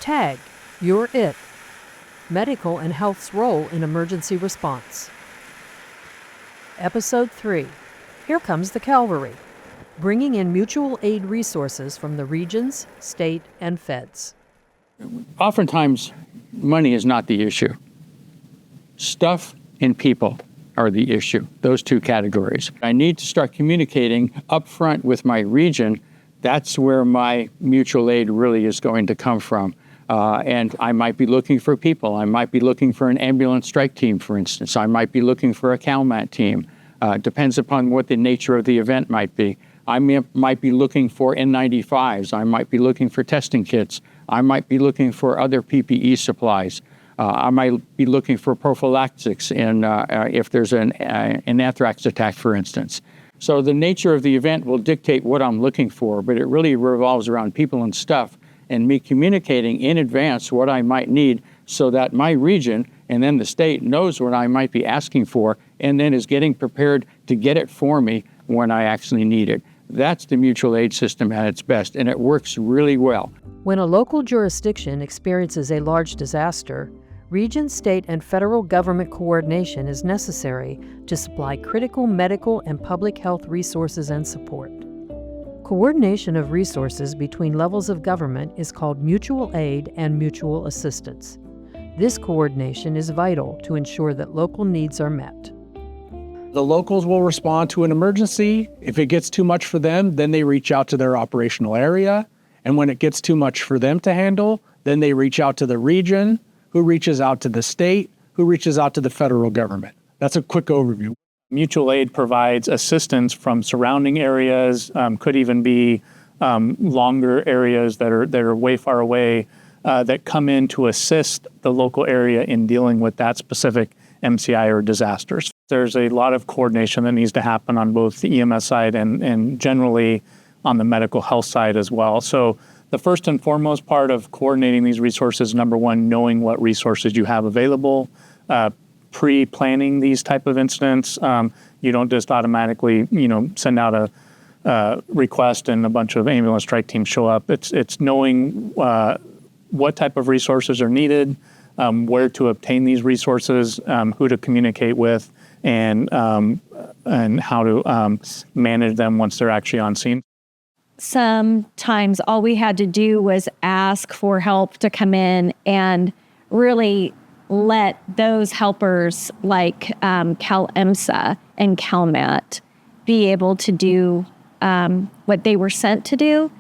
Tag, you're it. Medical and health's role in emergency response. Episode 3. Here comes the Cavalry, bringing in mutual aid resources from the regions, state, and feds. Oftentimes, money is not the issue. Stuff and people are the issue, those two categories. I need to start communicating upfront with my region. That's where my mutual aid really is going to come from. And I might be looking for people. I might be looking for an ambulance strike team, for instance. I might be looking for a CalMat team. Depends upon what the nature of the event might be. I might be looking for N95s. I might be looking for testing kits. I might be looking for other PPE supplies. I might be looking for prophylactics if there's an anthrax attack, for instance. So the nature of the event will dictate what I'm looking for, but it really revolves around people and stuff and me communicating in advance what I might need so that my region and then the state knows what I might be asking for and then is getting prepared to get it for me when I actually need it. That's the mutual aid system at its best, and it works really well. When a local jurisdiction experiences a large disaster, region, state, and federal government coordination is necessary to supply critical medical and public health resources and support. Coordination of resources between levels of government is called mutual aid and mutual assistance. This coordination is vital to ensure that local needs are met. The locals will respond to an emergency. If it gets too much for them, then they reach out to their operational area. And when it gets too much for them to handle, then they reach out to the region, who reaches out to the state, who reaches out to the federal government. That's a quick overview. Mutual aid provides assistance from surrounding areas, could even be longer areas that are way far away that come in to assist the local area in dealing with that specific MCI or disasters. There's a lot of coordination that needs to happen on both the EMS side and generally on the medical health side as well. So the first and foremost part of coordinating these resources, number one, knowing what resources you have available, pre-planning these type of incidents. You don't just automatically, send out a request and a bunch of ambulance strike teams show up. It's knowing what type of resources are needed, where to obtain these resources, who to communicate with, and how to manage them once they're actually on scene. Sometimes all we had to do was ask for help to come in and really let those helpers like CalEMSA and CalMat be able to do what they were sent to do.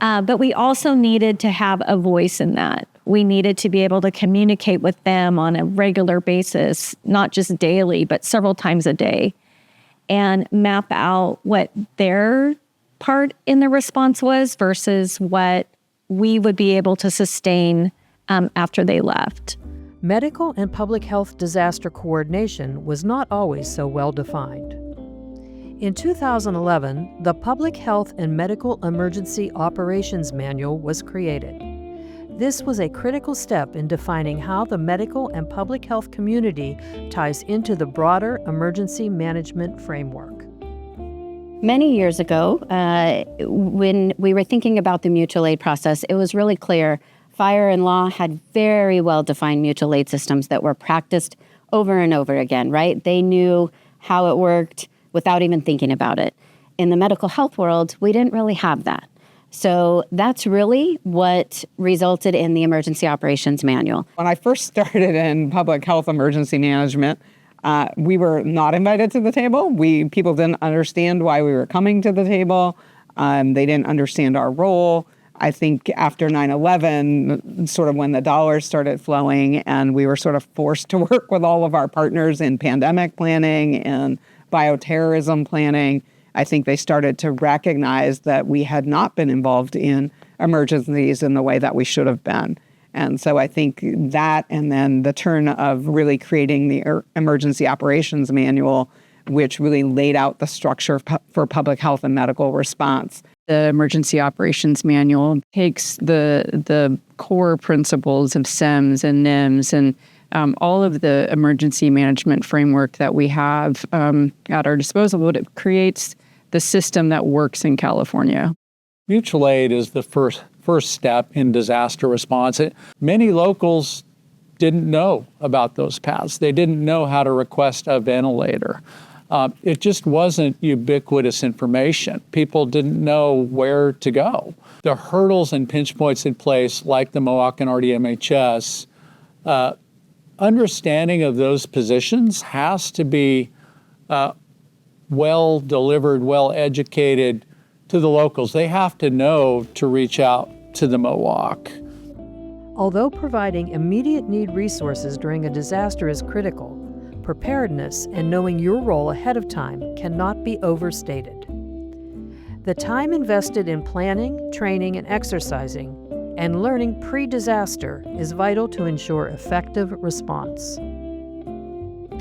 But we also needed to have a voice in that. We needed to be able to communicate with them on a regular basis, not just daily, but several times a day, and map out what their part in the response was versus what we would be able to sustain after they left. Medical and public health disaster coordination was not always so well defined. In 2011, the Public Health and Medical Emergency Operations Manual was created. This was a critical step in defining how the medical and public health community ties into the broader emergency management framework. Many years ago, when we were thinking about the mutual aid process, it was really clear fire and law had very well-defined mutual aid systems that were practiced over and over again, right? They knew how it worked without even thinking about it. In the medical health world, we didn't really have that. So that's really what resulted in the Emergency Operations Manual. When I first started in public health emergency management, we were not invited to the table. People didn't understand why we were coming to the table. They didn't understand our role. I think after 9/11, sort of when the dollars started flowing and we were sort of forced to work with all of our partners in pandemic planning and bioterrorism planning, I think they started to recognize that we had not been involved in emergencies in the way that we should have been. And so I think that, and then the turn of really creating the Emergency Operations Manual, which really laid out the structure for public health and medical response. The Emergency Operations Manual takes the core principles of SEMS and NIMS and all of the emergency management framework that we have at our disposal, but it creates the system that works in California. Mutual aid is the first first step in disaster response. Many locals didn't know about those paths. They didn't know how to request a ventilator. It just wasn't ubiquitous information. People didn't know where to go. The hurdles and pinch points in place, like the MOAC and RDMHS, understanding of those positions has to be well delivered, well educated to the locals. They have to know to reach out to the MOAC. Although providing immediate need resources during a disaster is critical, preparedness and knowing your role ahead of time cannot be overstated. The time invested in planning, training, and exercising, and learning pre-disaster is vital to ensure effective response.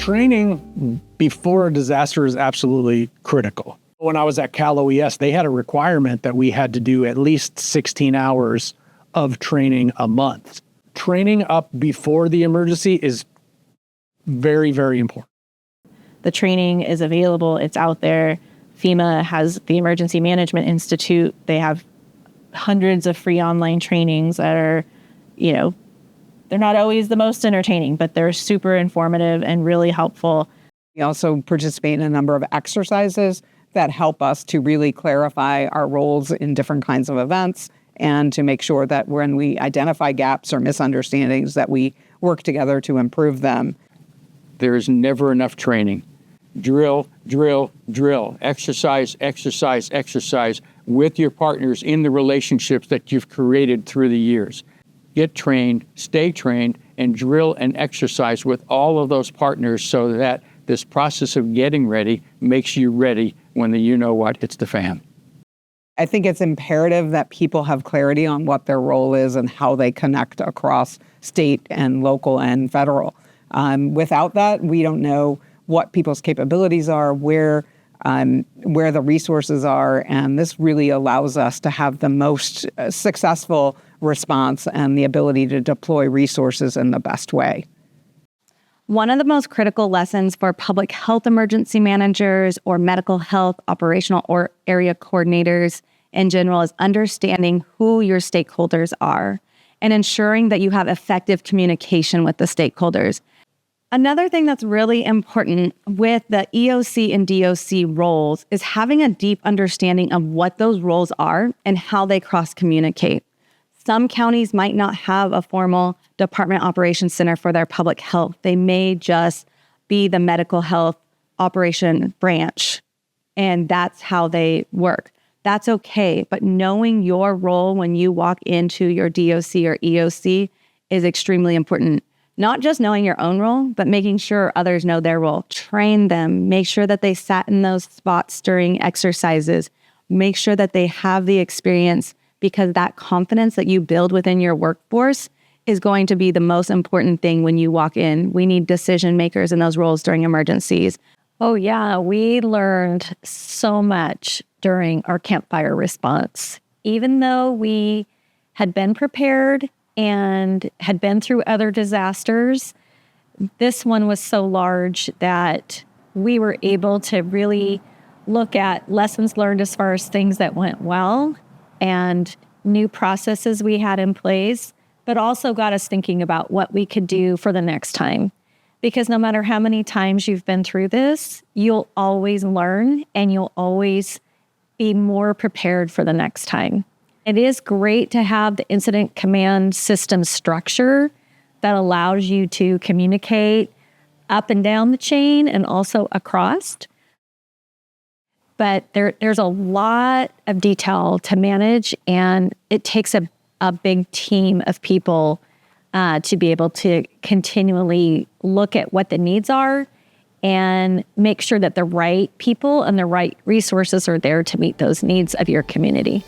Training before a disaster is absolutely critical. When I was at Cal OES, they had a requirement that we had to do at least 16 hours of training a month. Training up before the emergency is very, very important. The training is available, it's out there. FEMA has the Emergency Management Institute. They have hundreds of free online trainings that are, they're not always the most entertaining, but they're super informative and really helpful. We also participate in a number of exercises that help us to really clarify our roles in different kinds of events and to make sure that when we identify gaps or misunderstandings that we work together to improve them. There is never enough training. Drill, drill, drill. Exercise, exercise, exercise with your partners in the relationships that you've created through the years. Get trained, stay trained, and drill and exercise with all of those partners so that this process of getting ready makes you ready when the you-know-what hits the fan. I think it's imperative that people have clarity on what their role is and how they connect across state and local and federal. Without that, we don't know what people's capabilities are, where the resources are, and this really allows us to have the most successful response and the ability to deploy resources in the best way. One of the most critical lessons for public health emergency managers or medical health operational or area coordinators in general is understanding who your stakeholders are and ensuring that you have effective communication with the stakeholders. Another thing that's really important with the EOC and DOC roles is having a deep understanding of what those roles are and how they cross-communicate. Some counties might not have a formal Department Operations Center for their public health. They may just be the medical health operation branch, and that's how they work. That's okay, but knowing your role when you walk into your DOC or EOC is extremely important. Not just knowing your own role, but making sure others know their role. Train them, make sure that they sat in those spots during exercises, make sure that they have the experience, because that confidence that you build within your workforce is going to be the most important thing when you walk in. We need decision makers in those roles during emergencies. Oh yeah, we learned so much during our campfire response. Even though we had been prepared and had been through other disasters, this one was so large that we were able to really look at lessons learned as far as things that went well and new processes we had in place, but also got us thinking about what we could do for the next time. Because no matter how many times you've been through this, you'll always learn and you'll always be more prepared for the next time. It is great to have the incident command system structure that allows you to communicate up and down the chain and also across. But there's a lot of detail to manage, and it takes a big team of people to be able to continually look at what the needs are and make sure that the right people and the right resources are there to meet those needs of your community.